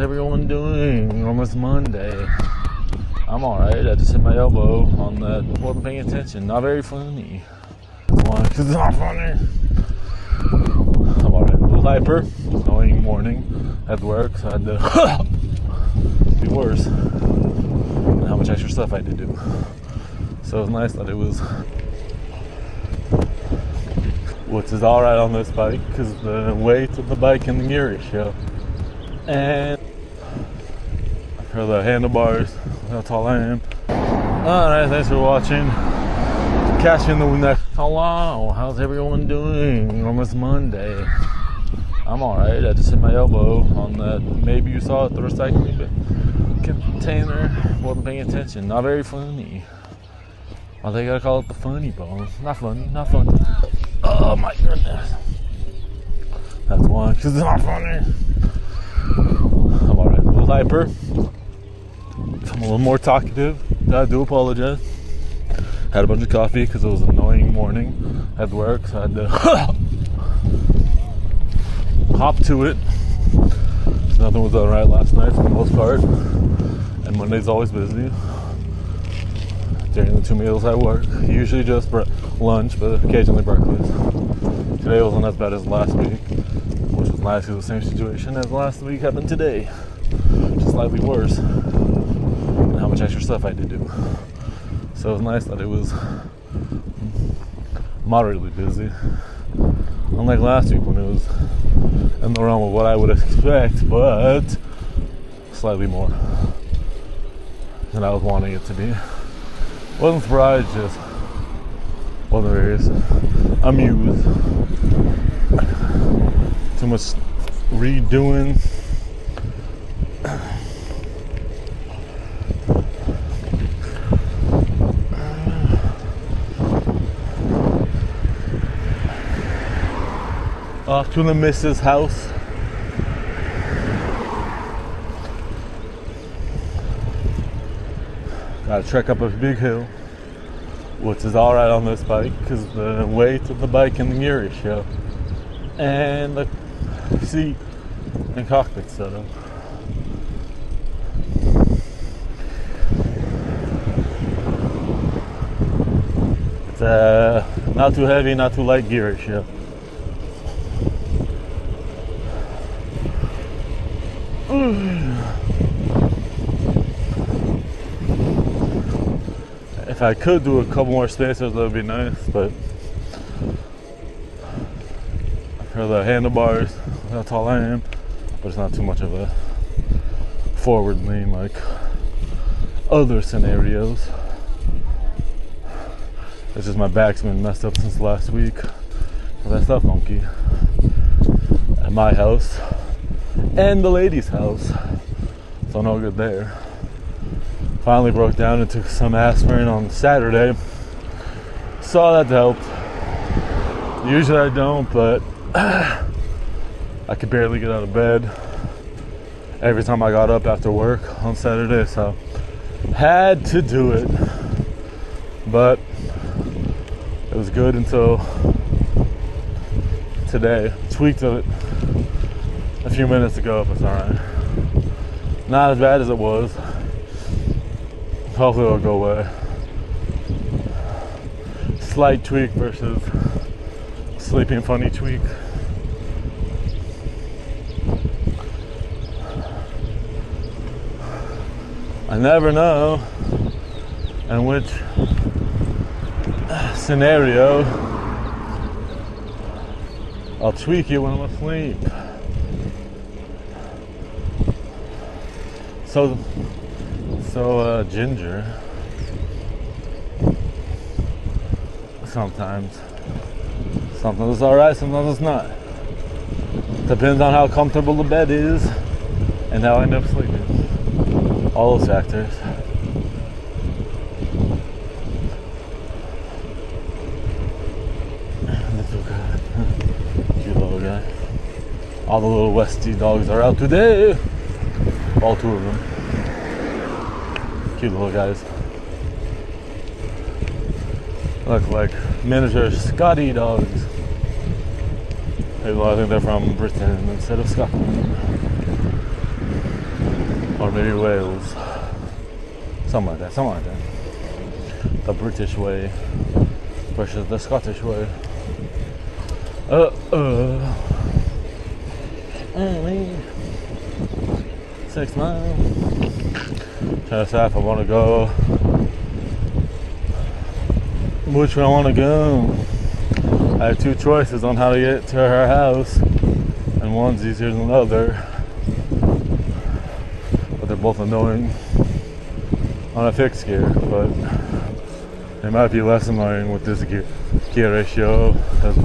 Everyone doing on this Monday? I'm alright. I just hit my elbow on that. Wasn't paying attention. Not very funny. Why? Because it's not funny. I'm alright. A little hyper. Annoying morning at work, so I had to be worse. And how much extra stuff I had to do. So it was nice that it was, which is alright on this bike because the weight of the bike and the gear ratio. And for the handlebars, how tall I am. Alright, thanks for watching. Catch you in the next. Hello, how's everyone doing on this Monday? I'm alright. I just hit my elbow on that. Maybe you saw it, the recycling container. Wasn't paying attention. Not very funny. Well, they gotta call it the funny bone. Not funny, not funny. Oh my goodness. That's why, because it's not funny. I'm alright. A little hyper. I'm a little more talkative. I do apologize. Had a bunch of coffee because it was an annoying morning at work, so I had to hop to it. Nothing was done right last night for the most part, and Monday's always busy during the 2 meals I work. Usually just lunch, but occasionally breakfast. Today wasn't as bad as last week, which was nice because the same situation as last week happened today, just slightly worse. And how much extra stuff I had to do. So it was nice that it was moderately busy. Unlike last week when it was in the realm of what I would expect, but slightly more than I was wanting it to be. Wasn't surprised, just wasn't very amused. Too much redoing. Off to the missus' house. Gotta trek up a big hill, which is alright on this bike because the weight of the bike and the gear ratio. And the seat and cockpit setup. It's not too heavy, not too light gear ratio. If I could do a couple more spacers, that would be nice, but for the handlebars, how tall I am, but it's not too much of a forward lean like other scenarios. It's just my back's been messed up since last week. That's not funky. At my house and the lady's house, so no good there. Finally broke down and took some aspirin on Saturday. Saw that helped. Usually I don't, but I could barely get out of bed every time I got up after work on Saturday, so had to do it. But it was good until today. Tweaked it a few minutes ago, but it's alright. Not as bad as it was. Hopefully it'll go away. Slight tweak versus sleeping funny tweak. I never know in which scenario I'll tweak it when I'm asleep. So ginger. Sometimes it's alright, sometimes it's not. Depends on how comfortable the bed is and how I end up sleeping. All those factors. Cute little guy. All the little Westie dogs are out today. All 2 of them. Cute little guys. Look like miniature Scotty dogs. Well, I think they're from Britain instead of Scotland. or maybe Wales. Something like that. The British way versus the Scottish way. Only 6 miles. Trying to decide if I want to go. Which way I want to go. I have two choices on how to get to her house, and one's easier than the other. But they're both annoying on a fixed gear, but they might be less annoying with this gear ratio as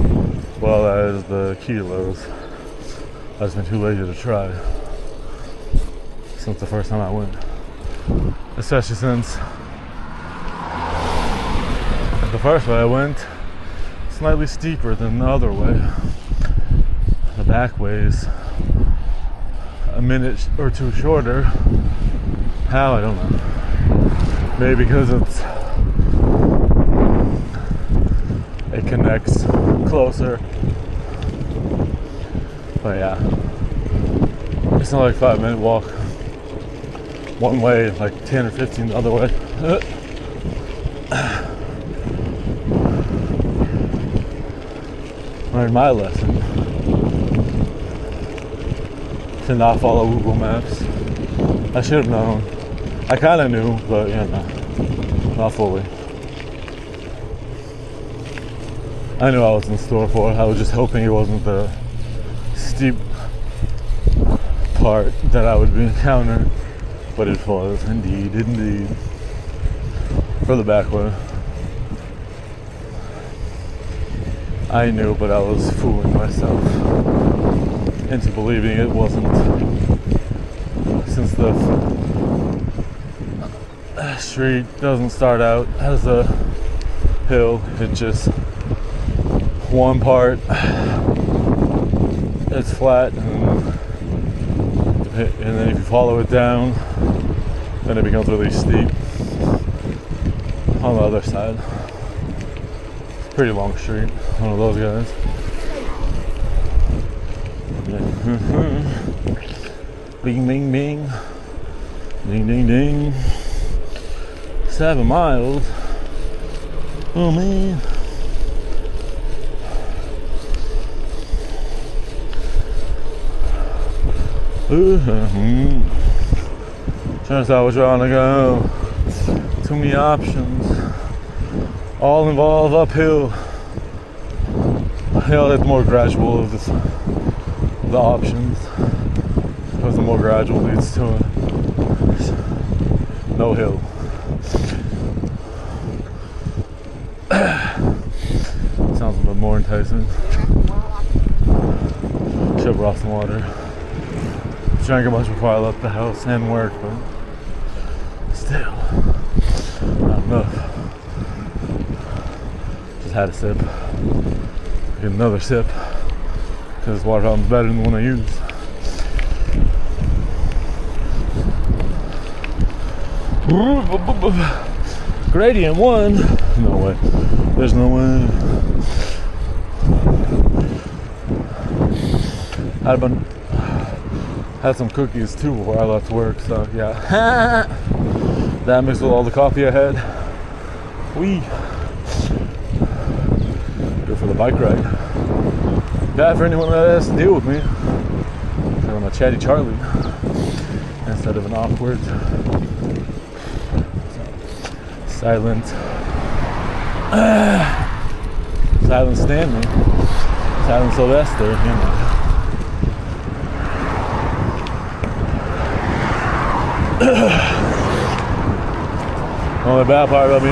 well as the kilos. I've just been too lazy to try since the first time I went. Especially since the first way I went slightly steeper than the other way. The back way is a minute or two shorter. How? I don't know. Maybe because it connects closer. But yeah, it's not like 5-minute walk one way, like 10 or 15 the other way. Learned my lesson to not follow Google Maps. I should have known. I kind of knew, but you know, not fully. I knew I was in store for it. I was just hoping it wasn't the steep part that I would be encountering, but it was indeed for the back way. I knew, but I was fooling myself into believing it wasn't, since the street doesn't start out as a hill. It's just one part, it's flat, and then if you follow it down, then it becomes really steep on the other side. It's a pretty long street, one of those guys. Bing, bing, bing. Ding, ding, ding. 7 miles. Oh man. Trying to decide which way I want to go. Too many options. All involve uphill. Yeah, it's more gradual of the options. Because the more gradual leads to no hill. Sounds a bit more enticing. Should have brought some water. Drank a bunch before I left the house and work, but still not enough. Just had a sip. Get another sip because this water fountain's better than the one I use. Gradient 1. No way. There's no way. Had some cookies too before I left work, so yeah. That mixed with all the coffee I had. Wee. Good for the bike ride. Bad for anyone that has to deal with me. I'm a chatty Charlie instead of an awkward, silent Stanley, silent Sylvester, you know. The only bad part about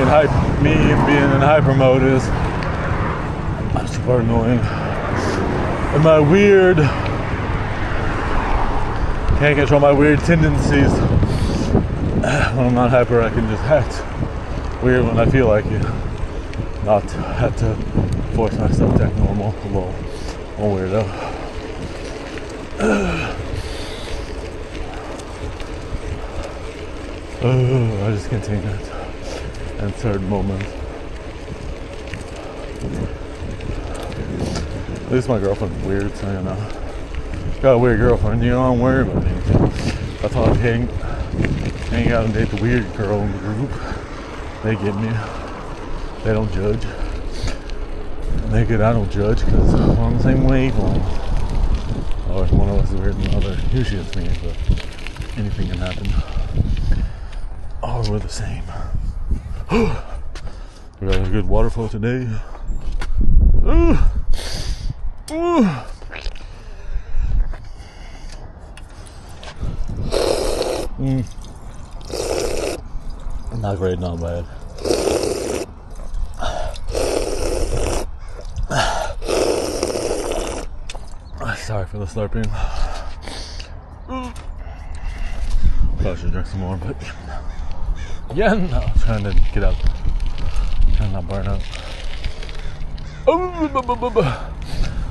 me being in hyper mode is I'm super annoying. And my weird, can't control my weird tendencies. When I'm not hyper, I can just act weird when I feel like it. Not have to force myself to act normal. A weirdo. I just continued. And third moment. At least my girlfriend's weird, so you know. Got a weird girlfriend, you know, I don't worry about anything. That's all I'm Hang out and date the weird girl in the group. They get me. They don't judge. They good, I don't judge because we're on the same wavelength. Or if one of us is weird than the other, usually it's me, but anything can happen. Or we're the same. We got a good water flow today. Not great, not bad. Sorry for the slurping. Probably should drink some more, but yeah, no, trying to get out, trying to not burn out.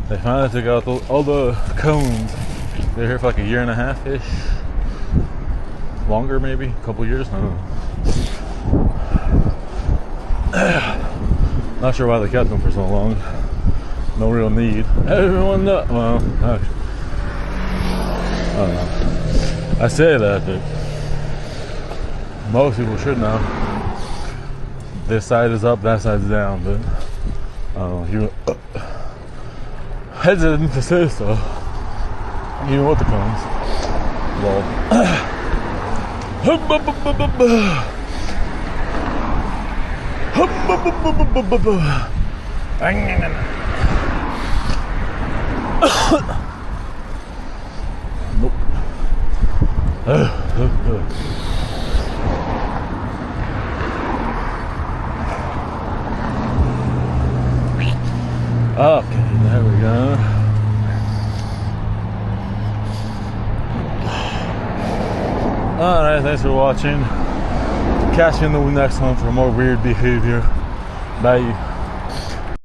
They finally took out all the cones. They're here for like a year and a half-ish. Longer, maybe, a couple years, I don't know. Not sure why they kept them for so long. No real need. Everyone knows. Well, actually, I don't know. I say that, but most people should know. This side is up, that side's down, but I don't know. You hesitant to say so. Even with the cones. Well. Nope. Okay, there we go. Alright, thanks for watching. Catch you in the next one for more weird behavior. Bye.